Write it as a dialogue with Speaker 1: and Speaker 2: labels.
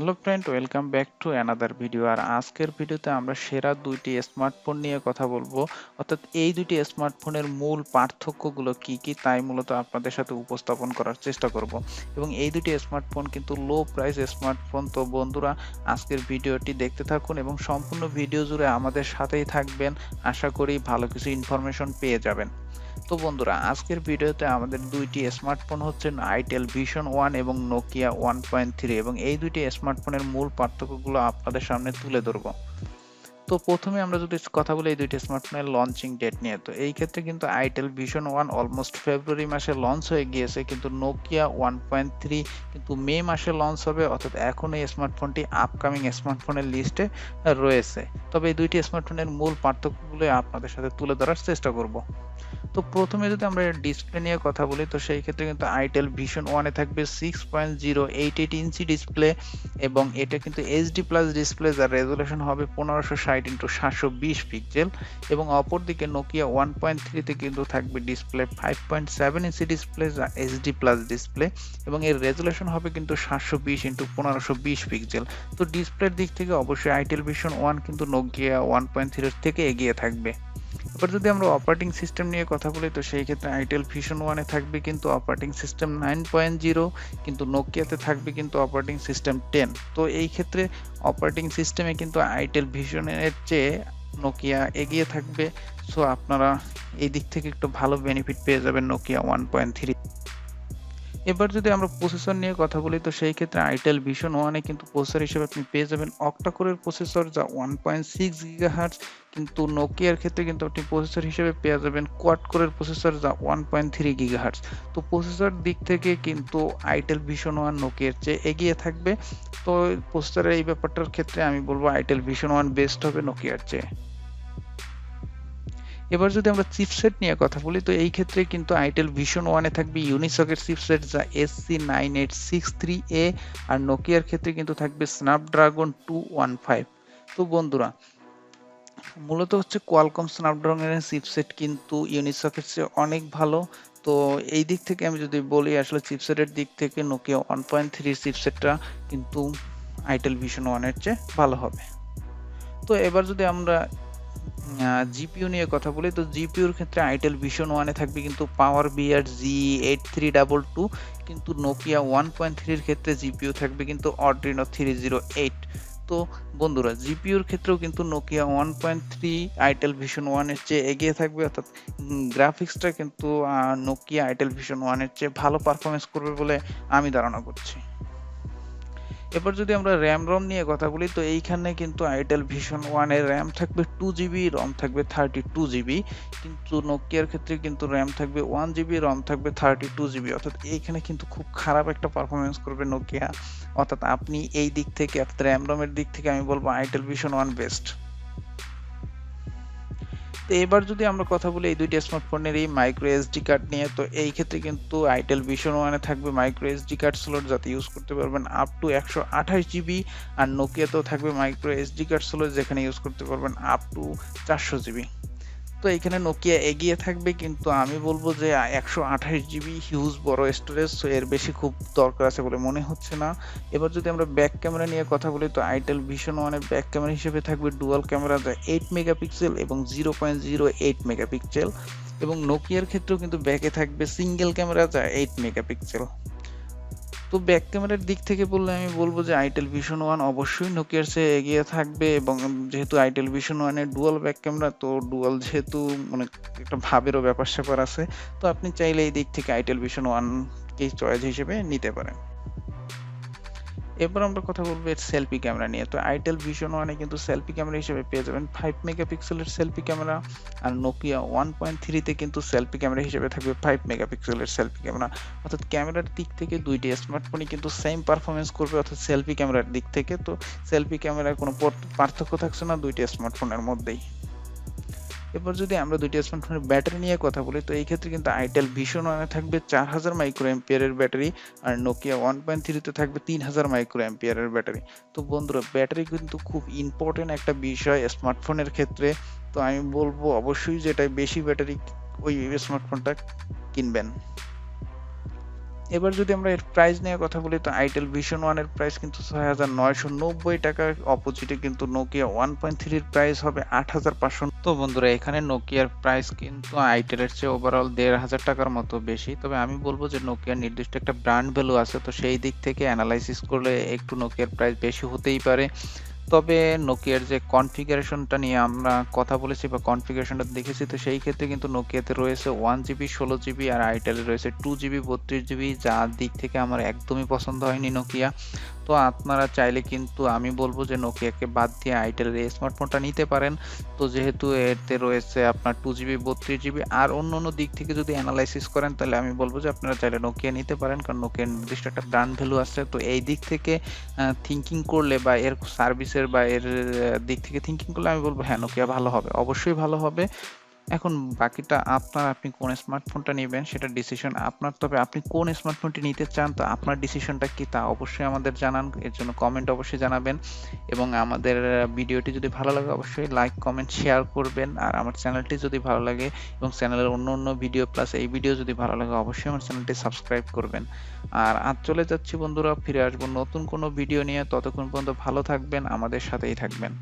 Speaker 1: Hello friend, welcome back to another video. আর আজকের ভিডিওতে আমরা সেরা দুইটি স্মার্টফোন নিয়ে কথা বলবো। অর্থাৎ এই দুইটি স্মার্টফোনের মূল পার্থক্যগুলো কি কি তাই মূলত আপনাদের সাথে উপস্থাপন করার চেষ্টা করব। এবং এই দুটি স্মার্টফোন কিন্তু লো প্রাইস স্মার্টফোন। তো বন্ধুরা, আজকের ভিডিওটি দেখতে থাকুন এবং সম্পূর্ণ ভিডিও জুড়ে আমাদের সাথেই থাকবেন। আশা করি ভালো কিছু ইনফরমেশন পেয়ে যাবেন। তো বন্ধুরা, আজকের ভিডিওতে আমাদের দুইটি স্মার্টফোন হচ্ছে আইটেল ভিশন 1 এবং নোকিয়া 1.3 এবং এই দুইটি স্মার্টফোনের মূল পার্থক্যগুলো আপনাদের সামনে তুলে ধরবো। তো প্রথমে আমরা যদি কথা বলি এই দুইটি স্মার্টফোনের লঞ্চিং ডেট নিয়ে, তো এই ক্ষেত্রে কিন্তু আইটেল ভিশন 1 অলমোস্ট ফেব্রুয়ারি মাসে লঞ্চ হয়ে গিয়েছে, কিন্তু নোকিয়া 1.3 কিন্তু মে মাসে লঞ্চ হবে। অর্থাৎ এখন এই স্মার্টফোনটি আপকামিং স্মার্টফোনের লিস্টে রয়েছে। তবে এই দুইটি স্মার্টফোনের মূল পার্থক্যগুলো আপনাদের সাথে তুলে ধরার চেষ্টা করব। তো প্রথমে যদি আমরা ডিসপ্লে নিয়ে কথা বলি, তো সেই ক্ষেত্রে কিন্তু আইটেল ভিশন 1 এ থাকবে 6.088 ইঞ্চি ডিসপ্লে এবং এটা কিন্তু এইচডি প্লাস ডিসপ্লে, যার রেজুলেশন হবে 1560x720 পিক্সেল। এবং অপরদিকে নোকিয়া 1.3 তে কিন্তু থাকবে ডিসপ্লে 5.7 ইঞ্চি ডিসপ্লে, যা এইচডি প্লাস ডিসপ্লে এবং এর রেজুলেশন হবে কিন্তু 720x1520 পিক্সেল। তো ডিসপ্লের দিক থেকে অবশ্যই আইটেল ভিশন 1 কিন্তু নোকিয়া 1.3 এর থেকে এগিয়ে থাকবে। এবার যদি আমরা অপারেটিং সিস্টেম নিয়ে কথা বলি, তো সেই ক্ষেত্রে আইটেল ভিশন 1 এ থাকবে কিন্তু অপারেটিং সিস্টেম 9.0, কিন্তু নোকিয়াতে থাকবে কিন্তু অপারেটিং সিস্টেম 10। তো এই ক্ষেত্রে অপারেটিং সিস্টেমে কিন্তু আইটেল ভিশনের চেয়ে নোকিয়া এগিয়ে থাকবে। সো আপনারা এই দিক থেকে একটু ভালো বেনিফিট পেয়ে যাবেন নোকিয়া 1.3। এবার যদি আমরা প্রসেসর নিয়ে কথা বলি, তো সেই ক্ষেত্রে আইটেল ভিশন 1 এ কিন্তু প্রসেসর হিসেবে আপনি পেয়ে যাবেন octa-core প্রসেসর, যা 1.6 গিগাহার্টজ। কিন্তু নোকিয়ার ক্ষেত্রে কিন্তু আপনি প্রসেসর হিসেবে পেয়ে যাবেন কোয়াড-কোরের প্রসেসর, যা 1.3 গিগাহার্টজ। তো প্রসেসর দিক থেকে কিন্তু আইটেল ভিশন 1 নোকিয়ার চেয়ে এগিয়ে থাকবে। তো প্রসেসরের এই ব্যাপারটার ক্ষেত্রে আমি বলবো আইটেল ভিশন 1 বেস্ট হবে নোকিয়ার চেয়ে। এবার যদি আমরা চিপসেট নিয়ে কথা বলি, তো এই ক্ষেত্রে কিন্তু আইটেল ভিশন 1 এ থাকবে ইউনিসকের চিপসেট, যা SC9863A, আর নোকিয়ার ক্ষেত্রে কিন্তু থাকবে স্ন্যাপড্রাগন 215। তো বন্ধুরা, মূলত হচ্ছে কোয়ালকম স্ন্যাপড্রাগনের চিপসেট কিন্তু ইউনিসকের চেয়ে অনেক ভালো। তো এই দিক থেকে আমি যদি বলি, আসলে চিপসেটের দিক থেকে নোকিয়া 1.3 চিপসেটটা কিন্তু আইটেল ভিশন 1 এর চেয়ে ভালো হবে। তো এবার যদি আমরা জিপিইউ নিয়ে কথা বলি, তো জিপিইউর ক্ষেত্রে আইটেল ভিশন 1 এ থাকবে কিন্তু পাওয়ার বিআর G8322, কিন্তু নোকিয়া 1.3 এর ক্ষেত্রে জিপিইউ থাকবে কিন্তু অড্রিনো 308। তো বন্ধুরা, জিপিইউর ক্ষেত্রেও কিন্তু নোকিয়া 1.3 আইটেল ভিশন 1 এর চেয়ে এগিয়ে থাকবে। অর্থাৎ গ্রাফিক্সটা কিন্তু নোকিয়া আইটেল ভিশন 1 এর চেয়ে ভালো পারফরমেন্স করবে বলে আমি ধারণা করছি। এবার যদি আমরা র্যাম রম নিয়ে কথা বলি, তো এইখানে কিন্তু আইটেল ভিশন 1 এর র্যাম থাকবে 2GB, রম থাকবে 32GB। কিন্তু নোকিয়ার ক্ষেত্রে কিন্তু র্যাম থাকবে 1GB, রম থাকবে 32GB। অর্থাৎ এইখানে কিন্তু খুব খারাপ একটা পারফরমেন্স করবে নোকিয়া। অর্থাৎ আপনি এই দিক থেকে, অর্থাৎ র্যাম রমের দিক থেকে আমি বলবো আইটেল ভিশন 1 বেস্ট। তো এবার যদি আমরা কথা বলি এই দুইটি স্মার্টফোনের এই মাইক্রো এসডি কার্ড নিয়ে, তো এই ক্ষেত্রে কিন্তু আইটেল ভিশন 1 এ থাকবে মাইক্রো এসডি কার্ড স্লট, যাতে ইউজ করতে পারবেন আপ টু 128GB, আর নোকিয়াতেও থাকবে মাইক্রো এসডি কার্ড স্লট, যেখানে ইউজ করতে পারবেন আপ টু 400GB। তো এখানে নোকিয়া এগিয়ে থাকবে, কিন্তু আমি বলবো যে 128GB হিউজ বড় স্টোরেজ, সো এর বেশি খুব দরকার আছে বলে মনে হচ্ছে না। এবার যদি আমরা ব্যাক ক্যামেরা নিয়ে কথা বলি, তো আইটেল ভিশন 1 এর ব্যাক ক্যামেরা হিসেবে থাকবে ডুয়াল ক্যামেরা, যা 8 মেগাপিক্সেল এবং 0.08 মেগাপিক্সেল। এবং নোকিয়ার ক্ষেত্রেও কিন্তু ব্যাকে থাকবে সিঙ্গেল ক্যামেরা, যা 8 মেগাপিক্সেল। তো ব্যাক ক্যামেরার দিক থেকে বললে আমি বলবো যে আইটেল ভিশন 1 অবশ্যই নোকিয়ার চেয়ে এগিয়ে থাকবে। এবং যেহেতু আইটেল ভিশন 1 এর ডুয়াল ব্যাক ক্যামেরা, তো ডুয়াল যেহেতু মানে একটা ভাবেরও ব্যাপার স্যাপার আছে, তো আপনি চাইলে এই দিক থেকে আইটেল ভিশন 1 কে চয়েস হিসেবে নিতে পারেন। এবার আমরা কথা বলবো এর সেলফি ক্যামেরা নিয়ে। তো আইটেল ভিশন 1 এ কিন্তু সেলফি ক্যামেরা হিসেবে পেয়ে যাবেন 5 মেগাপিক্সেলের সেলফি ক্যামেরা, আর নোকিয়া 1.3 তে কিন্তু সেলফি ক্যামেরা হিসেবে থাকবে 5 মেগাপিক্সেলের সেলফি ক্যামেরা। অর্থাৎ ক্যামেরার দিক থেকে দুইটি স্মার্টফোনই কিন্তু সেম পারফরমেন্স করবে, অর্থাৎ সেলফি ক্যামেরার দিক থেকে। তো সেলফি ক্যামেরার কোনো পার্থক্য থাকছে না দুইটি স্মার্টফোনের মধ্যেই। এবার যদি আমরা দুইটি স্মার্টফোনের ব্যাটারি নিয়ে কথা বলি, তো এই ক্ষেত্রে কিন্তু আইটেল ভিশন 1 এ থাকবে 4000 মাইক্রো অ্যাম্পিয়ারের ব্যাটারি, আর নোকিয়া 1.3 তে থাকবে 3000 মাইক্রো অ্যাম্পিয়ারের ব্যাটারি। তো বন্ধুরা, ব্যাটারি কিন্তু খুব ইম্পর্টেন্ট একটা বিষয় স্মার্টফোনের ক্ষেত্রে। তো আমি বলবো অবশ্যই যেটা বেশি ব্যাটারি ওই স্মার্টফোনটা কিনবেন। এবার যদি আমরা এর প্রাইস নিয়ে কথা বলি তো Itel VISION 1 এর প্রাইস কিন্তু ৬৯৯০ টাকার, অপোজিটে কিন্তু Nokia 1.3 এর প্রাইস হবে ৮৫০০। তো বন্ধুরা এখানে নোকিয়ার প্রাইস কিন্তু Itel এর চেয়ে ওভারঅল ১৫০০ টাকার মতো বেশি। তবে আমি বলবো যে নোকিয়ার নির্দিষ্ট একটা ব্র্যান্ড ভ্যালু আছে, তো সেই দিক থেকে অ্যানালাইসিস করলে একটু নোকিয়ার প্রাইস বেশি হতেই পারে। তবে নোকিয়ার যে কনফিগারেশনটা নিয়ে আমরা কথা বলেছি বা কনফিগারেশনটা দেখেছি, তো সেই ক্ষেত্রে কিন্তু নোকিয়াতে রয়েছে 1GB 16GB আর আইটেলে রয়েছে 2GB 32GB, যার দিক থেকে আমার একদমই পছন্দ হয়নি নোকিয়া। তো আপনারা চাইলে কিন্তু আমি বলবো যে নোকিয়াকে বাদ দিয়ে আইটেলের এই স্মার্টফোনটা নিতে পারেন। তো যেহেতু এতে রয়েছে আপনার 2GB 32GB আর অন্য দিক থেকে যদি অ্যানালাইসিস করেন, তাহলে আমি বলবো যে আপনারা চাইলে নোকিয়া নিতে পারেন, কারণ নোকিয়ার নির্দিষ্ট একটা ব্র্যান্ড ভ্যালু আছে। তো এই দিক থেকে থিঙ্কিং করলে বা এর সার্ভিসের বা এর দিক থেকে থিঙ্কিং করলে আমি বলবো হ্যাঁ নোকিয়া ভালো হবে, অবশ্যই ভালো হবে। এখন বাকিটা আপনার, আপনি কোন স্মার্টফোনটা নিবেন সেটা ডিসিশন আপনার। তবে আপনি কোন স্মার্টফোনটি নিতে চান, তো আপনার ডিসিশনটা কি তা অবশ্যই আমাদের জানান, এর জন্য কমেন্ট অবশ্যই জানাবেন। এবং আমাদের ভিডিওটি যদি ভালো লাগে অবশ্যই লাইক কমেন্ট শেয়ার করবেন। আর আমার চ্যানেলটি যদি ভালো লাগে এবং চ্যানেলের অন্য ভিডিও প্লাস এই ভিডিও যদি ভালো লাগে অবশ্যই আমার চ্যানেলটি সাবস্ক্রাইব করবেন। আর আজ চলে যাচ্ছি বন্ধুরা, ফিরে আসবো নতুন কোনো ভিডিও নিয়ে। ততক্ষণ পর্যন্ত ভালো থাকবেন, আমাদের সাথেই থাকবেন।